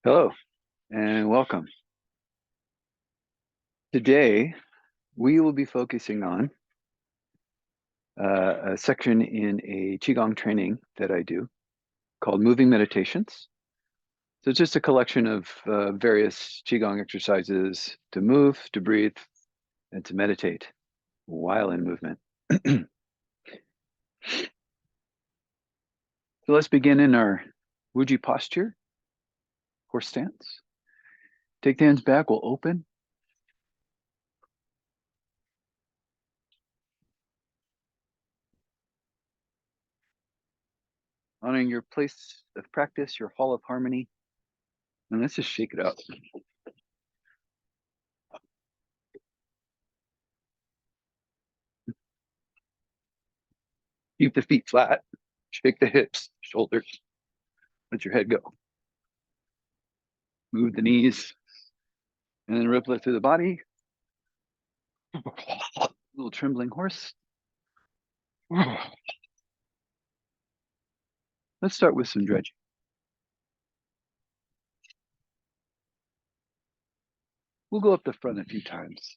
Hello and welcome. Today, we will be focusing on a section in a Qigong training that I do called Moving Meditations. So it's just a collection of various Qigong exercises to move, to breathe, and to meditate while in movement. So let's begin in our Wuji posture, horse stance. Take the hands back, we'll open. Honoring your place of practice, your hall of harmony. And let's just shake it up. Keep the feet flat, shake the hips, shoulders, let your head go. Move the knees, and then ripple it through the body. Little trembling horse. Let's start with some dredging. We'll go up the front a few times.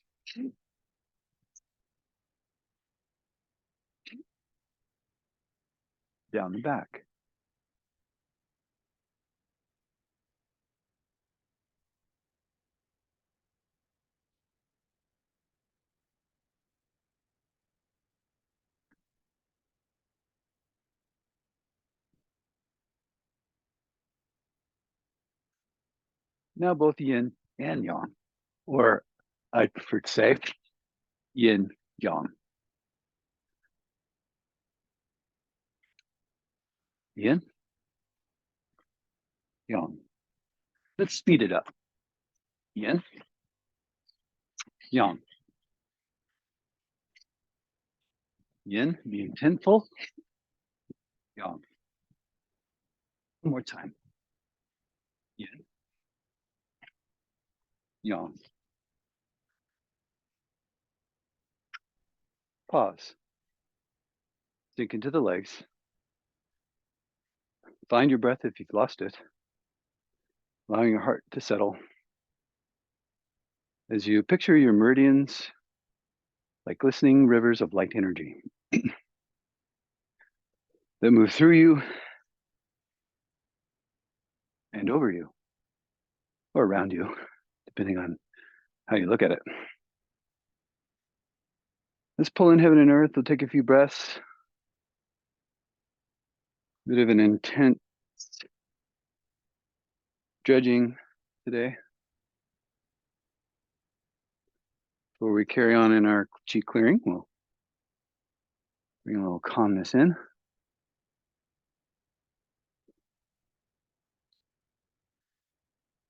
Down the back. Now both yin and yang, or I prefer to say yin yang. Yin, yang. Let's speed it up. Yin, yang. Yin, be intentful. Yang. One more time. Yin, yang. Pause. Sink into the legs. Find your breath if you've lost it. Allowing your heart to settle. As you picture your meridians like glistening rivers of light energy that move through you and over you, or around you, depending on how you look at it. Let's pull in heaven and earth. We'll take a few breaths. A bit of an intense dredging today. Before we carry on in our chi clearing, we'll bring a little calmness in.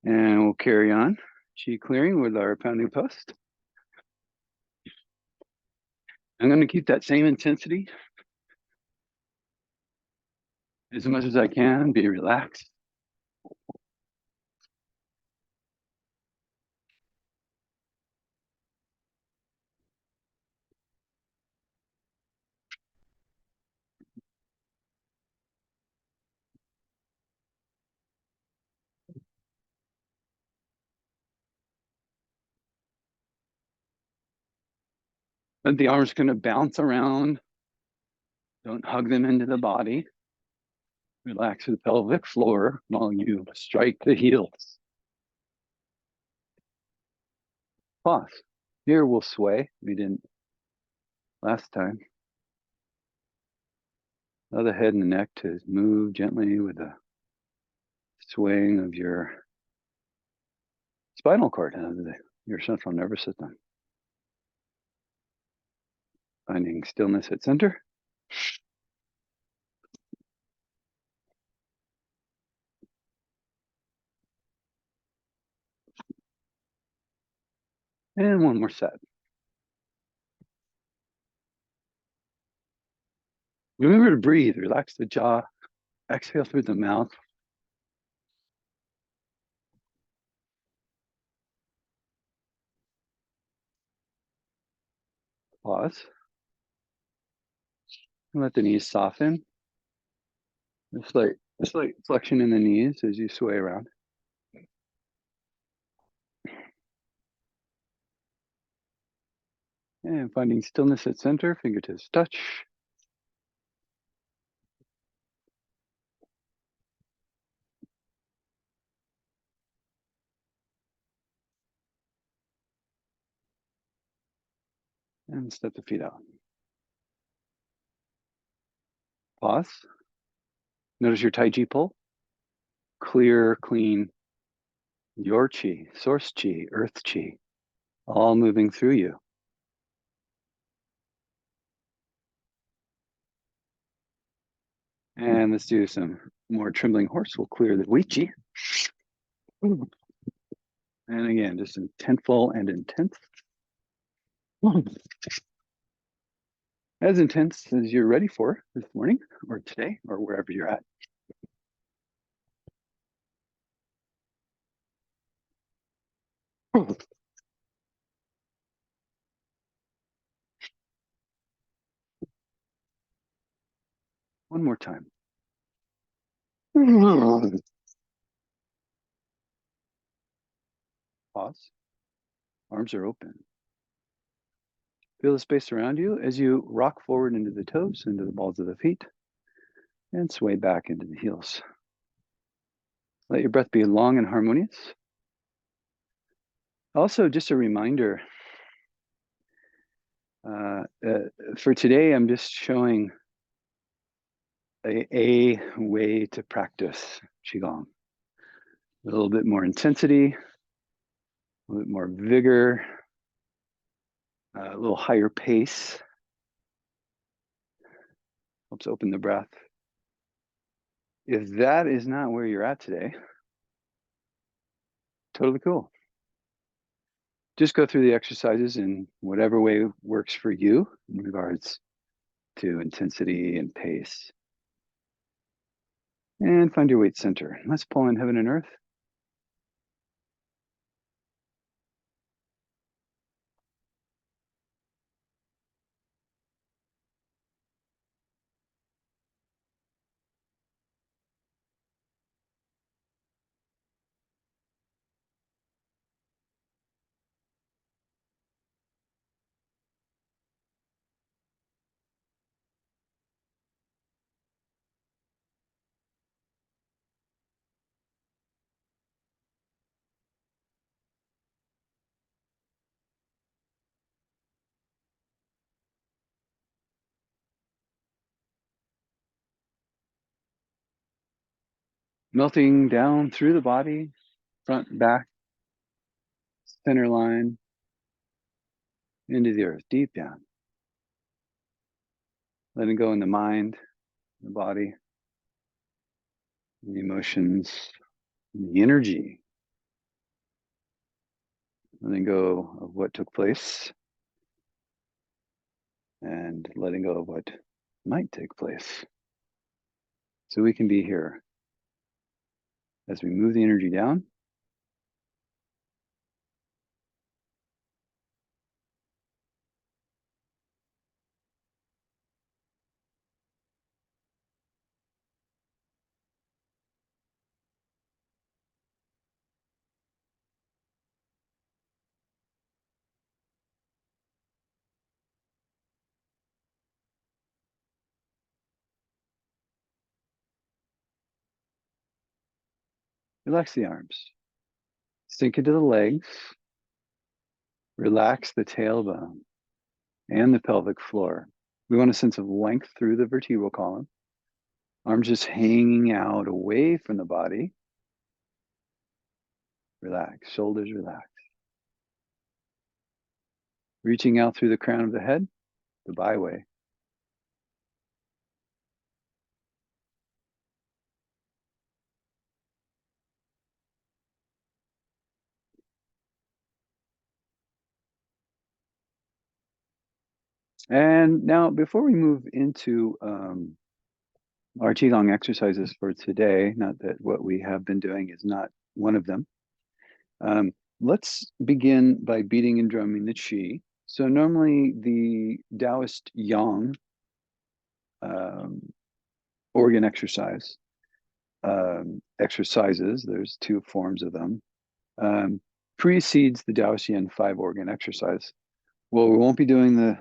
And we'll carry on chi clearing with our pounding post. I'm going to keep that same intensity as much as I can, be relaxed. But the arms going to bounce around. Don't hug them into the body. Relax the pelvic floor while you strike the heels. Pause. Here we'll sway. We didn't last time. Allow the head and the neck to move gently with the swaying of your spinal cord, your central nervous system. Finding stillness at center. And one more set. Remember to breathe. Relax the jaw. Exhale through the mouth. Pause. And let the knees soften. A slight flexion in the knees as you sway around. And finding stillness at center, fingertips touch. And step the feet out. Pause. Notice your Tai Chi pull. Clear, clean, your chi, source chi, earth chi, all moving through you. And let's do some more trembling horse. We'll clear the wei chi. And again, just intentful and intense. As intense as you're ready for this morning or today or wherever you're at. One more time. Pause. Arms are open. Feel the space around you as you rock forward into the toes, into the balls of the feet, and sway back into the heels. Let your breath be long and harmonious. Also, just a reminder, for today, I'm just showing a way to practice Qigong. A little bit more intensity, a little bit more vigor, a little higher pace. Helps open the breath. If that is not where you're at today, totally cool. Just go through the exercises in whatever way works for you in regards to intensity and pace. And find your weight center. Let's pull in heaven and earth. Melting down through the body, front, back, center line, into the earth, deep down. Letting go in the mind, the body, the emotions, the energy. Letting go of what took place and letting go of what might take place. So we can be here as we move the energy down. Relax the arms. Sink into the legs. Relax the tailbone and the pelvic floor. We want a sense of length through the vertebral column. Arms just hanging out away from the body. Relax, shoulders relax. Reaching out through the crown of the head, the byway. And now, before we move into our Qigong exercises for today, not that what we have been doing is not one of them, let's begin by beating and drumming the Qi. So normally the Taoist Yang organ exercises, there's two forms of them, precedes the Taoist Yin 5 organ exercise, Well, we won't be doing the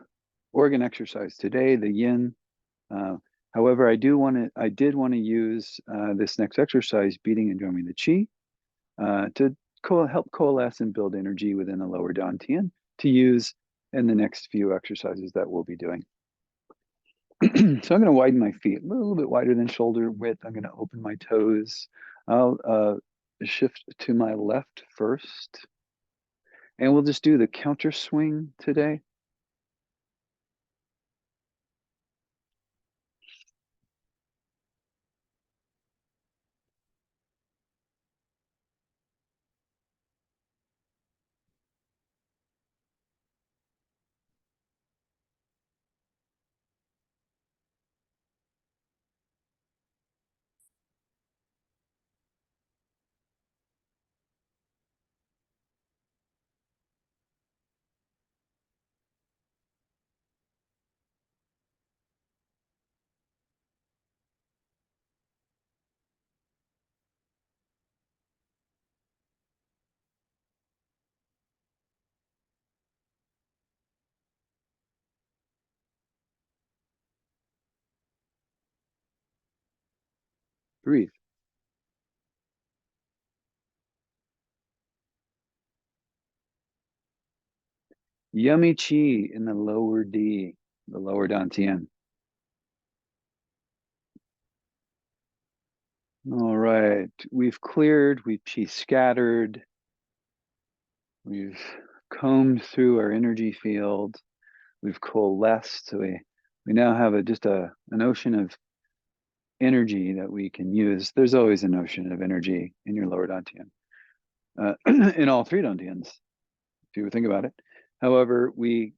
organ exercise today, the yin. However, I did want to use this next exercise, beating and drumming the chi, to help coalesce and build energy within the lower dantian to use in the next few exercises that we'll be doing. So I'm going to widen my feet a little bit wider than shoulder width. I'm going to open my toes. I'll shift to my left first. And we'll just do the counter swing today. Breathe. Yummy chi in the lower D, the lower dantian. All right, we've cleared, we've chi scattered, we've combed through our energy field, we've coalesced. So we now have an ocean of energy that we can use. There's always an ocean of energy in your lower dantian, in all three dantians, if you think about it. However, we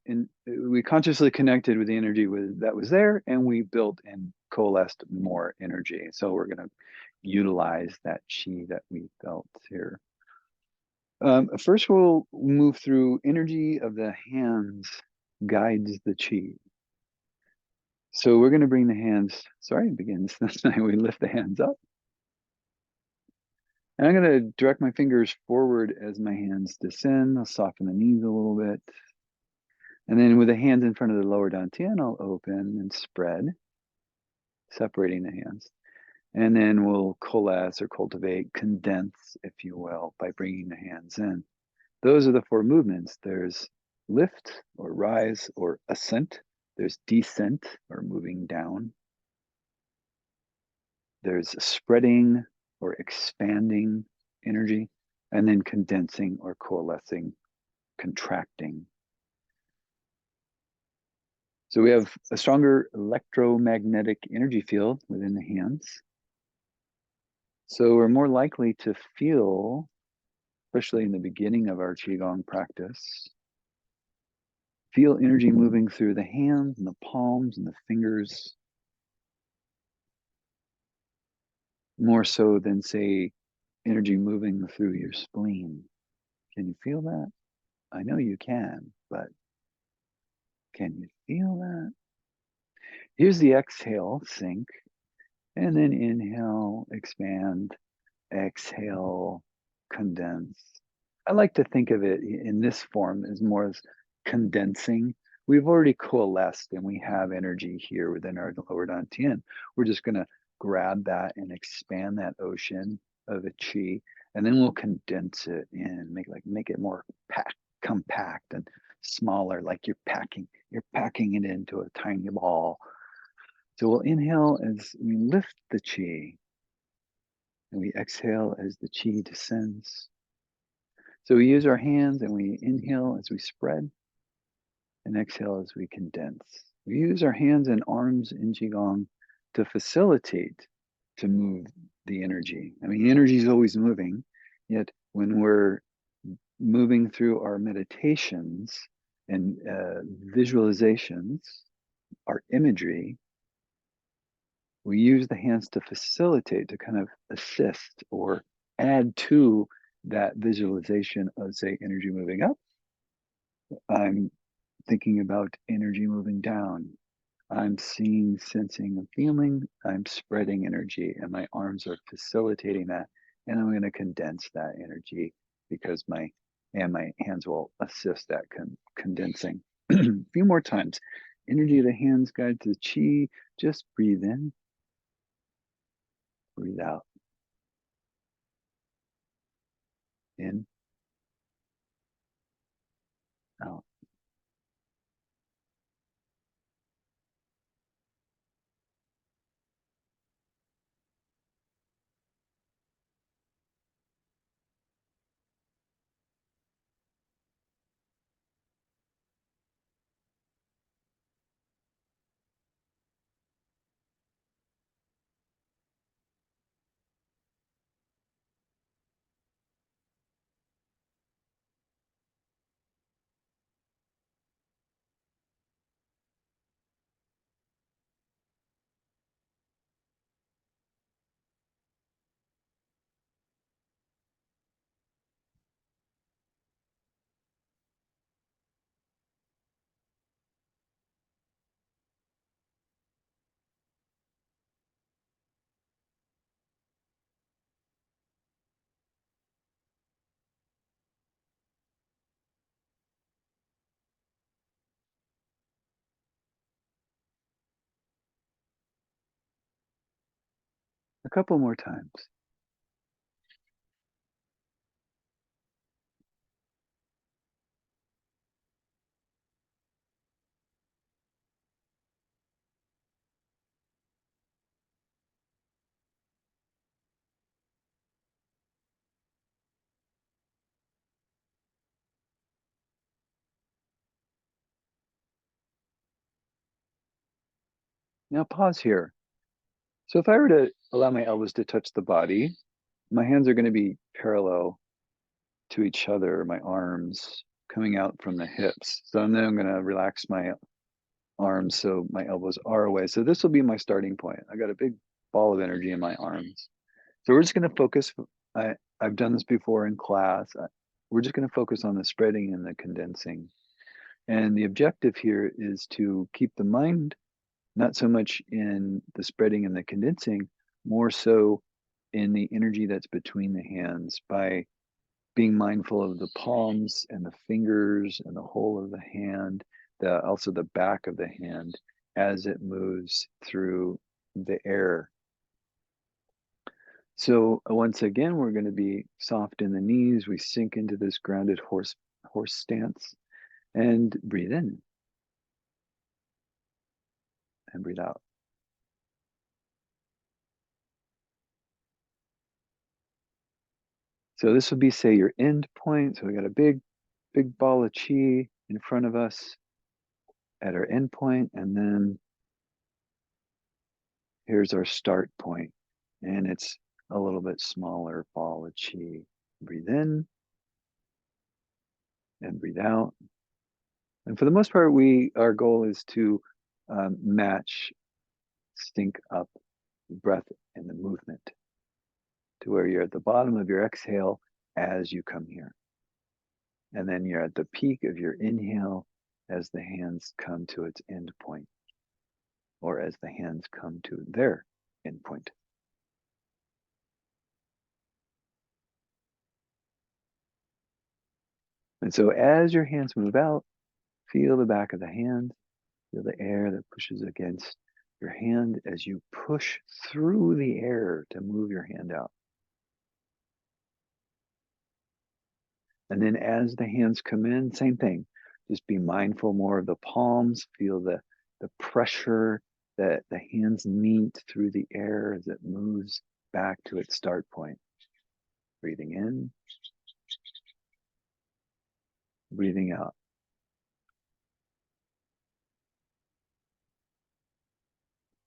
consciously connected with the energy that was there, and we built and coalesced more energy. So we're going to utilize that chi that we felt here. First, we'll move through energy of the hands guides the chi. So we're going to bring the hands. Sorry, it begins. That's night we lift the hands up. And I'm going to direct my fingers forward as my hands descend. I'll soften the knees a little bit. And then with the hands in front of the lower dantian, I'll open and spread, separating the hands. And then we'll coalesce or cultivate, condense, if you will, by bringing the hands in. Those are the four movements. There's lift or rise or ascent. There's descent or moving down. There's spreading or expanding energy, and then condensing or coalescing, contracting. So we have a stronger electromagnetic energy field within the hands. So we're more likely to feel, especially in the beginning of our Qigong practice, feel energy moving through the hands and the palms and the fingers, more so than, say, energy moving through your spleen. Can you feel that? I know you can, but can you feel that? Here's the exhale, sink, and then inhale, expand, exhale, condense. I like to think of it in this form as more as condensing. We've already coalesced and we have energy here within our lower dantian. We're just going to grab that and expand that ocean of a chi, and then we'll condense it and make it more compact and smaller, like you're packing it into a tiny ball. So we'll inhale as we lift the chi, and we exhale as the chi descends. So we use our hands and we inhale as we spread and exhale as we condense. We use our hands and arms in Qigong to facilitate, to move the energy. I mean, the energy is always moving, yet when we're moving through our meditations and visualizations, our imagery, we use the hands to facilitate, to kind of assist or add to that visualization of, say, energy moving up. I'm thinking about energy moving down. I'm seeing, sensing, and feeling. I'm spreading energy, and my arms are facilitating that. And I'm going to condense that energy because my hands will assist that condensing. A few more times. Energy of the hands guides the chi. Just breathe in, breathe out. In, out. A couple more times. Now pause here. So if I were to allow my elbows to touch the body, my hands are going to be parallel to each other, my arms coming out from the hips. So then I'm going to relax my arms so my elbows are away. So this will be my starting point. I got a big ball of energy in my arms. So we're just going to focus. I've done this before in class. We're just going to focus on the spreading and the condensing. And the objective here is to keep the mind not so much in the spreading and the condensing, more so in the energy that's between the hands by being mindful of the palms and the fingers and the whole of the hand, also the back of the hand as it moves through the air. So once again, we're going to be soft in the knees. We sink into this grounded horse stance and breathe in and breathe out. So this would be, say, your end point. So we got a big ball of chi in front of us at our end point, and then here's our start point, and it's a little bit smaller ball of chi. Breathe in and breathe out. And for the most part, our goal is to match, sync up the breath and the movement to where you're at the bottom of your exhale as you come here. And then you're at the peak of your inhale as the hands come to its end point, or as the hands come to their end point. And so as your hands move out, feel the back of the hand, feel the air that pushes against your hand as you push through the air to move your hand out. And then as the hands come in, same thing. Just be mindful more of the palms, feel the pressure that the hands meet through the air as it moves back to its start point. Breathing in, breathing out.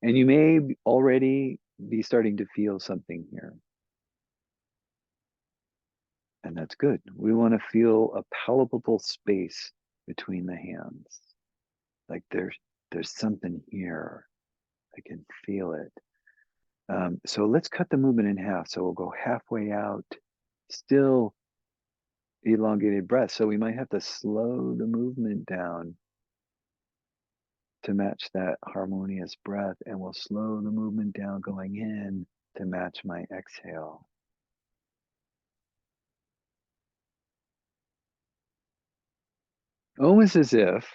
And you may already be starting to feel something here. And that's good. We want to feel a palpable space between the hands. Like there's something here. I can feel it. So let's cut the movement in half. So we'll go halfway out, still elongated breath. So we might have to slow the movement down to match that harmonious breath, and we'll slow the movement down going in to match my exhale. Almost as if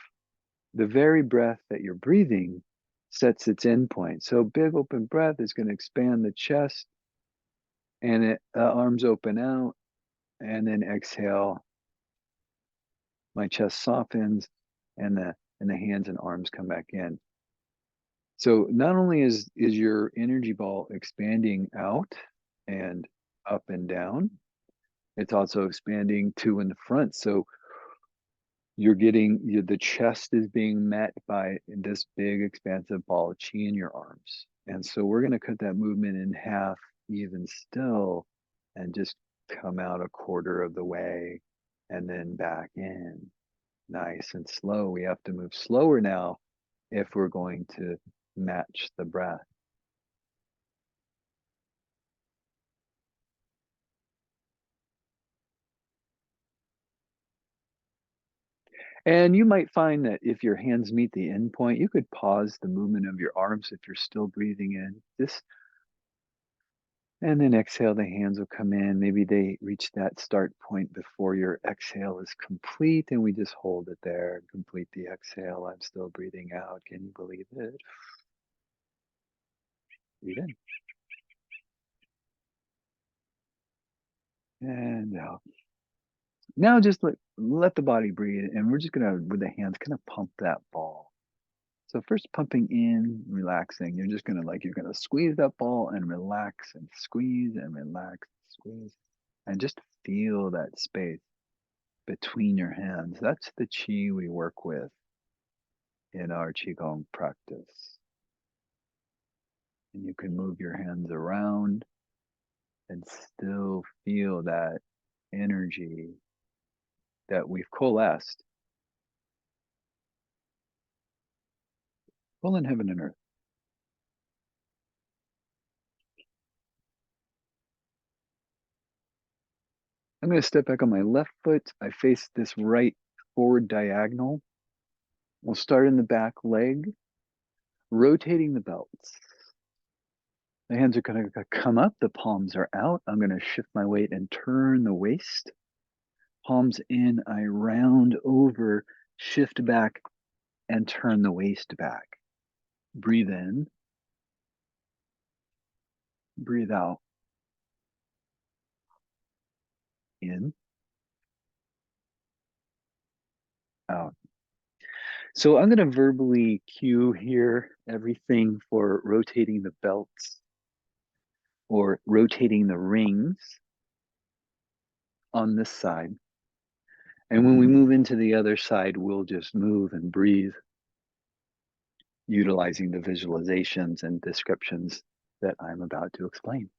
the very breath that you're breathing sets its endpoint. So big open breath is going to expand the chest and arms open out, and then exhale. My chest softens and the hands and arms come back in. So not only is your energy ball expanding out and up and down, it's also expanding to in the front. So you're getting the chest is being met by this big expansive ball of chi in your arms. And so we're going to cut that movement in half even still and just come out a quarter of the way and then back in. Nice and slow. We have to move slower now if we're going to match the breath. And you might find that if your hands meet the end point, you could pause the movement of your arms if you're still breathing in. And then exhale, the hands will come in. Maybe they reach that start point before your exhale is complete, and we just hold it there and complete the exhale. I'm still breathing out. Can you believe it? Breathe in and out. Now just let the body breathe, and we're just gonna, with the hands, kind of pump that ball. So first pumping in, relaxing. You're just gonna you're gonna squeeze that ball and relax and squeeze and relax, squeeze, and just feel that space between your hands. That's the chi we work with in our qigong practice. And you can move your hands around and still feel that energy that we've coalesced, well in heaven and earth. I'm going to step back on my left foot. I face this right forward diagonal. We'll start in the back leg, rotating the belts. The hands are going to come up, the palms are out. I'm going to shift my weight and turn the waist. Palms in, I round over, shift back, and turn the waist back. Breathe in, breathe out. In, out. So I'm going to verbally cue here everything for rotating the belts or rotating the rings on this side. And when we move into the other side, we'll just move and breathe, utilizing the visualizations and descriptions that I'm about to explain.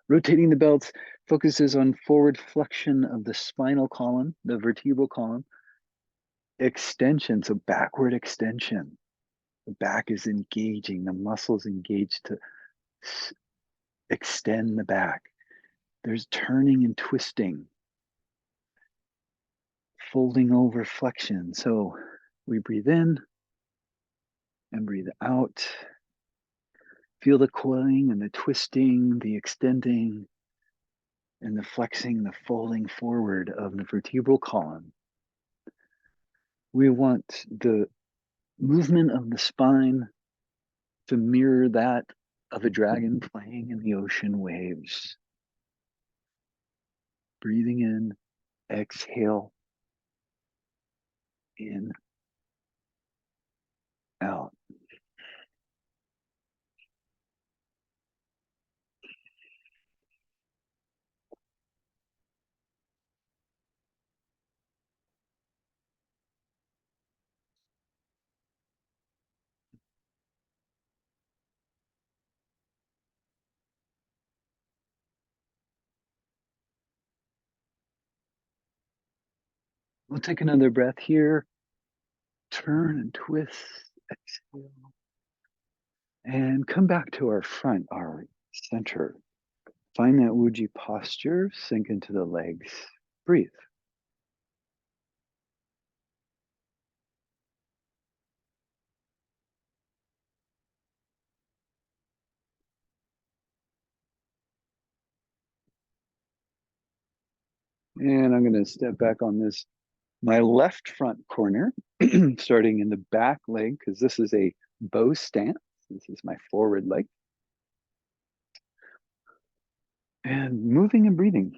Rotating the belts focuses on forward flexion of the spinal column, the vertebral column, extension, so backward extension. The back is engaging, the muscles engaged to extend the back. There's turning and twisting, folding over flexion. So we breathe in and breathe out. Feel the coiling and the twisting, the extending, and the flexing, the folding forward of the vertebral column. We want the movement of the spine to mirror that of a dragon playing in the ocean waves. Breathing in, exhale, in, out. We'll take another breath here. Turn and twist, exhale. And come back to our front, our center. Find that Wuji posture, sink into the legs, breathe. And I'm going to step back on this My left front corner, starting in the back leg, because this is a bow stance. This is my forward leg. And moving and breathing.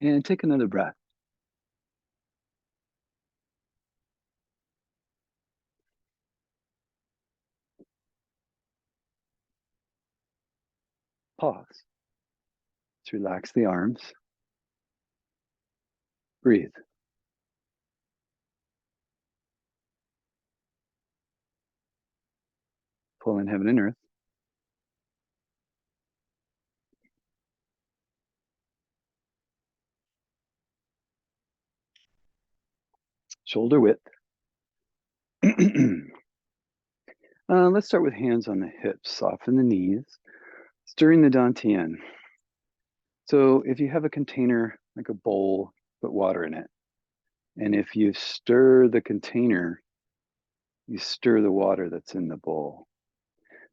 And take another breath. Pause. Let's relax the arms. Breathe. Pull in heaven and earth. Shoulder width. Let's start with hands on the hips. Soften the knees. Stirring the dantian. So if you have a container, like a bowl, put water in it. And if you stir the container, you stir the water that's in the bowl.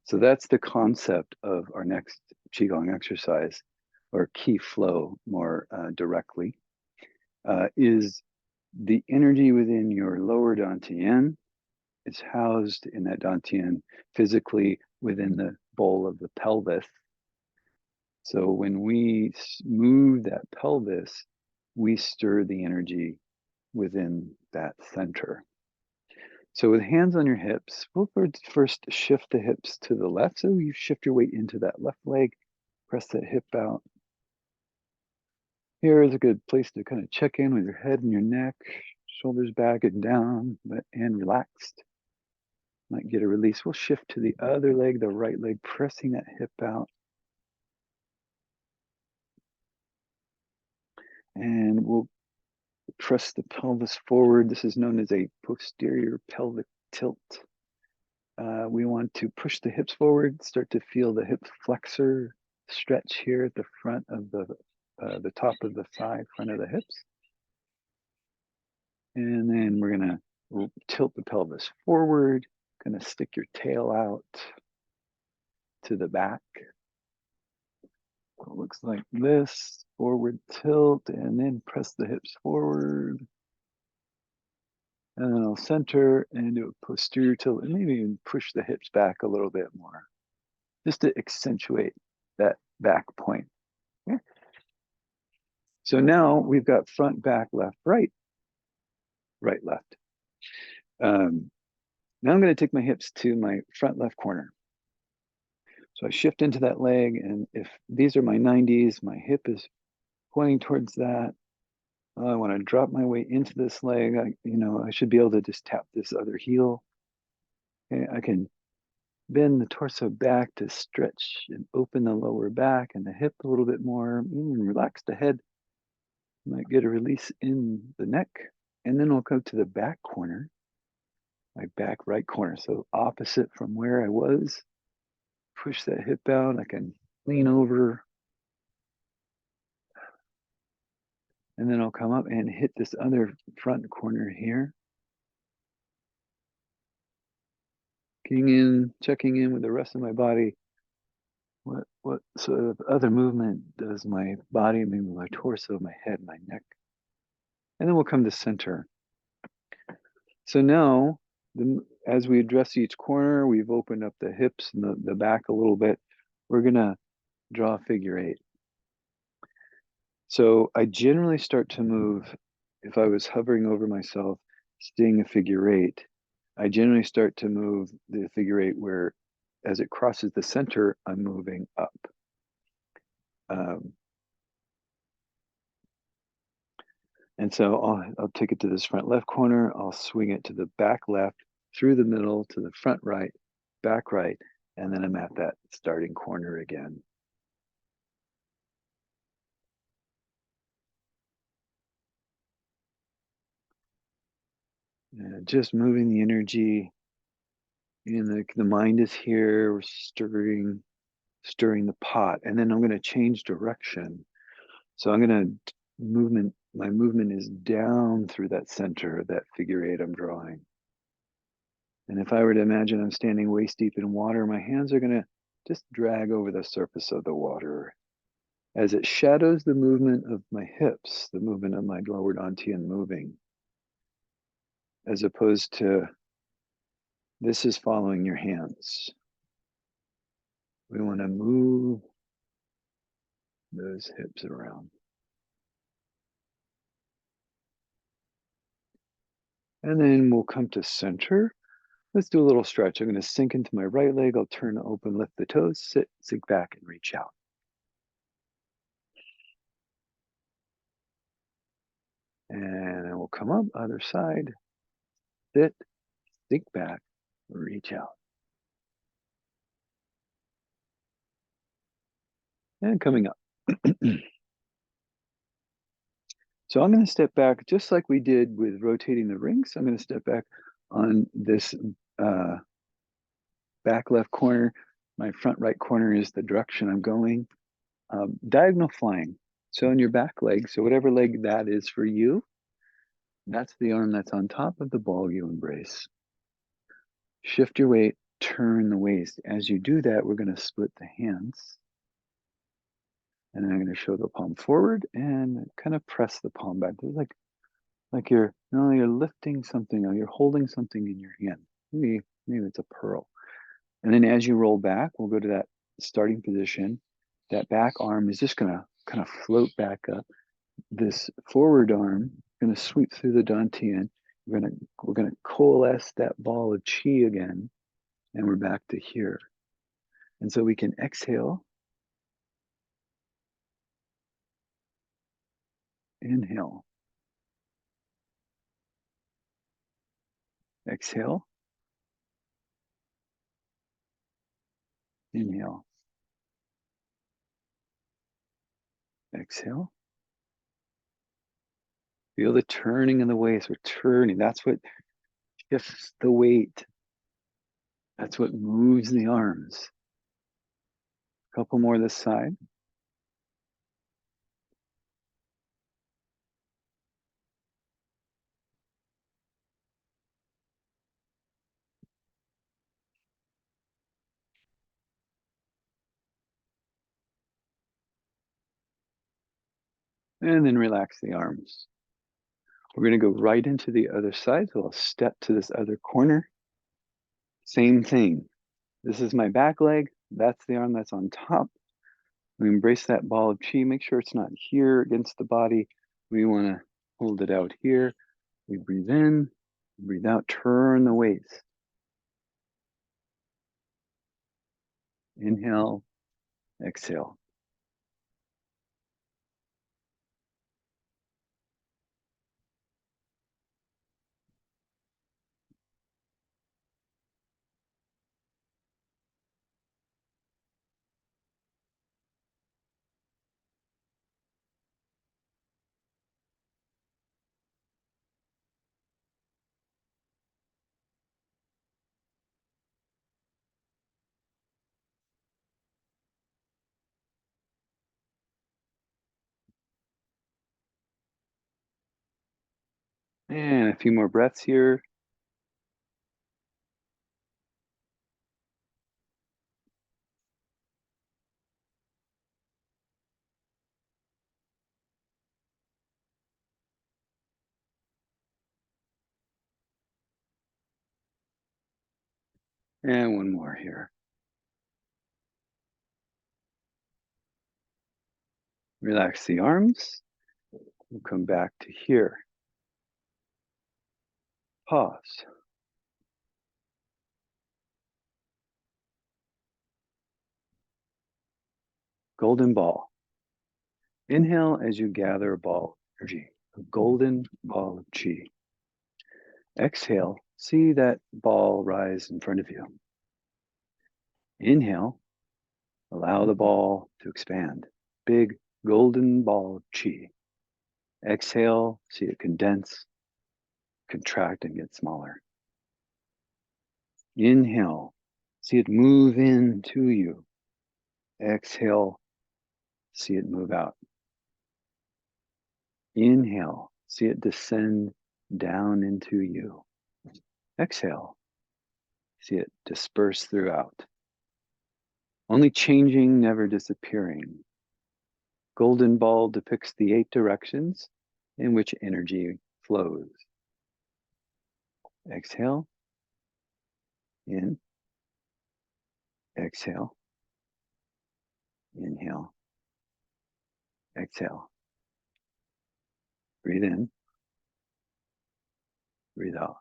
So that's the concept of our next Qigong exercise, or Qi flow more directly, is the energy within your lower dantian is housed in that dantian physically within the bowl of the pelvis. So when we move that pelvis, we stir the energy within that center. So with hands on your hips, we'll first shift the hips to the left. So you shift your weight into that left leg, press that hip out. Here is a good place to kind of check in with your head and your neck, shoulders back and down, and relaxed. Might get a release. We'll shift to the other leg, the right leg, pressing that hip out. And we'll press the pelvis forward. This is known as a posterior pelvic tilt. We want to push the hips forward, start to feel the hip flexor stretch here at the front of the top of the thigh, front of the hips. And then we're gonna tilt the pelvis forward, gonna stick your tail out to the back. It looks like this, forward tilt, and then press the hips forward. And then I'll center and do a posterior tilt, and maybe even push the hips back a little bit more, just to accentuate that back point. Okay. So now we've got front, back, left, right, right, left. Now I'm going to take my hips to my front left corner. So I shift into that leg, and if these are my 90s, my hip is pointing towards that. I want to drop my weight into this leg. I should be able to just tap this other heel. Okay, I can bend the torso back to stretch and open the lower back and the hip a little bit more, even relax the head. Might get a release in the neck. And then we'll go to the back corner, my back right corner. So opposite from where I was. Push that hip out. I can lean over. And then I'll come up and hit this other front corner here. Checking in with the rest of my body. What sort of other movement does my body, maybe my torso, my head, my neck? And then we'll come to center. So now, as we address each corner, we've opened up the hips and the back a little bit. We're gonna draw a figure 8. So I generally start to move, if I was hovering over myself, seeing a figure 8, I generally start to move the figure 8 where as it crosses the center, I'm moving up. And so I'll take it to this front left corner, I'll swing it to the back left, through the middle, to the front right, back right, and then I'm at that starting corner again. And just moving the energy, and the mind is here, we're stirring the pot, and then I'm going to change direction. So I'm going to my movement is down through that center, that figure eight I'm drawing. And if I were to imagine I'm standing waist deep in water, my hands are going to just drag over the surface of the water as it shadows the movement of my hips, the movement of my lower dantian moving, as opposed to this is following your hands. We want to move those hips around. And then we'll come to center. Let's do a little stretch. I'm going to sink into my right leg. I'll turn open, lift the toes, sit, sink back, and reach out. And then we'll come up, other side, sit, sink back, reach out. And coming up. So I'm going to step back just like we did with rotating the rings. I'm going to step back on this back left corner. My front right corner is the direction I'm going. Diagonal flying. So in your back leg, so whatever leg that is for you, that's the arm that's on top of the ball you embrace. Shift your weight, turn the waist. As you do that, we're going to split the hands. And then I'm going to show the palm forward and kind of press the palm back. Like you're lifting something or you're holding something in your hand. Maybe it's a pearl. And then as you roll back, we'll go to that starting position. That back arm is just going to kind of float back up. This forward arm going to sweep through the dantian. We're going to coalesce that ball of chi again, and we're back to here. And so we can exhale, inhale, exhale, inhale, exhale. Feel the turning in the waist. We're turning. That's what shifts the weight. That's what moves the arms. A couple more this side. And then relax the arms. We're going to go right into the other side. So I'll step to this other corner. Same thing. This is my back leg. That's the arm that's on top. We embrace that ball of chi. Make sure it's not here against the body. We want to hold it out here. We breathe in, breathe out, turn the waist. Inhale, exhale. And a few more breaths here. And one more here. Relax the arms. We'll come back to here. Pause. golden ball. Inhale as you gather a ball of energy, a golden ball of chi. Exhale, see that ball rise in front of you. Inhale, allow the ball to expand. Big golden ball of chi. Exhale, see it condense, contract, and get smaller. Inhale, see it move into you. Exhale, see it move out. Inhale, see it descend down into you. Exhale, see it disperse throughout. Only changing, never disappearing. Golden ball depicts the 8 directions in which energy flows. Exhale, in, exhale, inhale, exhale. Breathe in, breathe out.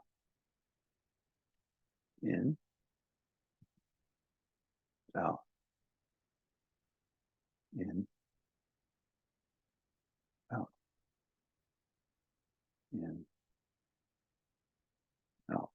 In, out, in, out, in, out.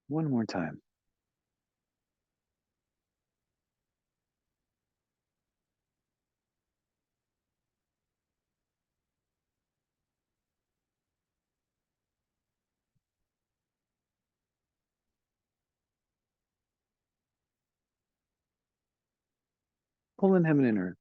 One more time. Pull in heaven and earth.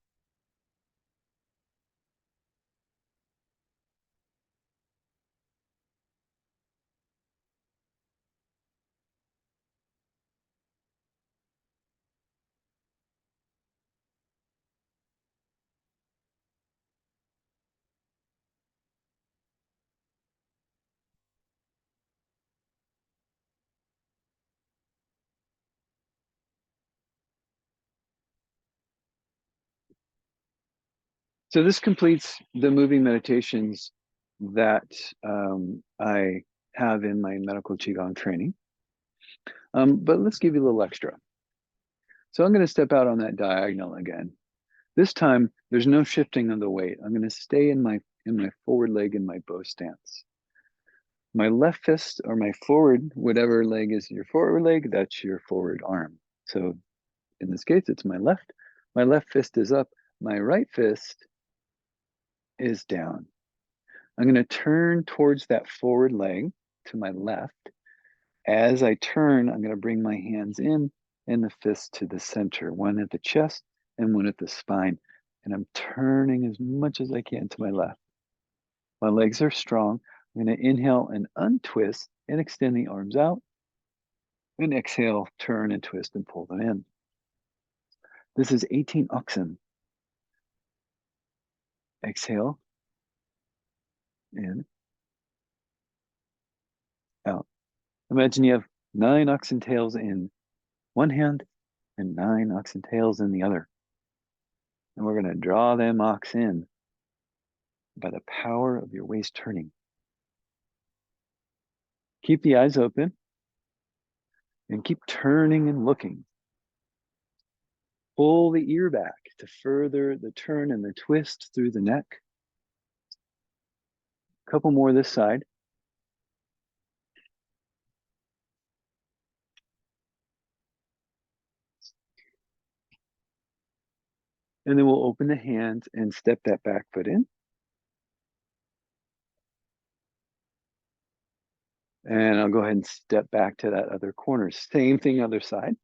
So this completes the moving meditations that I have in my medical Qigong training. But let's give you a little extra. So I'm going to step out on that diagonal again. This time, there's no shifting of the weight. I'm going to stay in my forward leg in my bow stance. My left fist or my forward, whatever leg is your forward leg, that's your forward arm. So in this case, it's my left. My left fist is up. My right fist is down. I'm going to turn towards that forward leg to my left. As I turn, I'm going to bring my hands in and the fist to the center, one at the chest and one at the spine. And I'm turning as much as I can to my left. My legs are strong. I'm going to inhale and untwist and extend the arms out. And exhale, turn and twist and pull them in. This is 18 oxen. Exhale, in, out. Imagine you have 9 oxen tails in one hand and 9 oxen tails in the other. And we're going to draw them ox in by the power of your waist turning. Keep the eyes open and keep turning and looking. pull the ear back to further the turn and the twist through the neck. A couple more this side. And then we'll open the hands and step that back foot in. And I'll go ahead and step back to that other corner. Same thing, other side.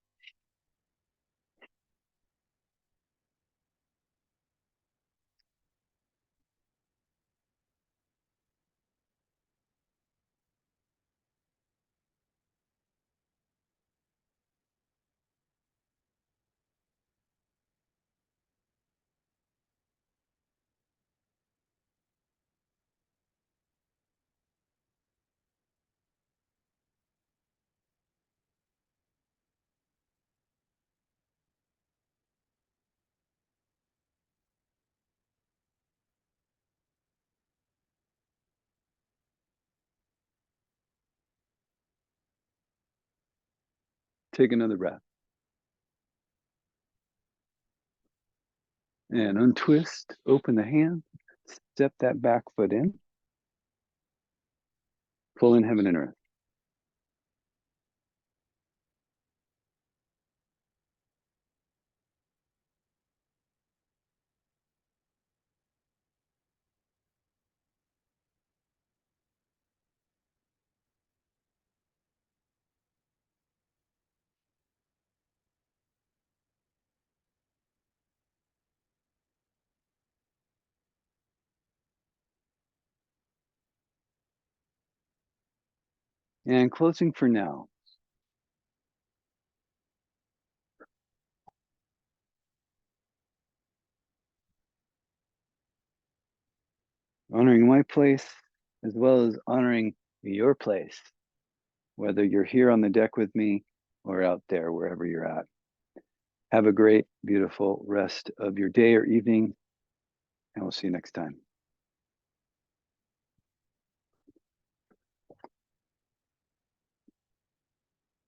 Take another breath. And untwist, open the hand, step that back foot in. Pull in heaven and earth. And closing for now. Honoring my place as well as honoring your place, whether you're here on the deck with me or out there, wherever you're at. Have a great, beautiful rest of your day or evening, and we'll see you next time.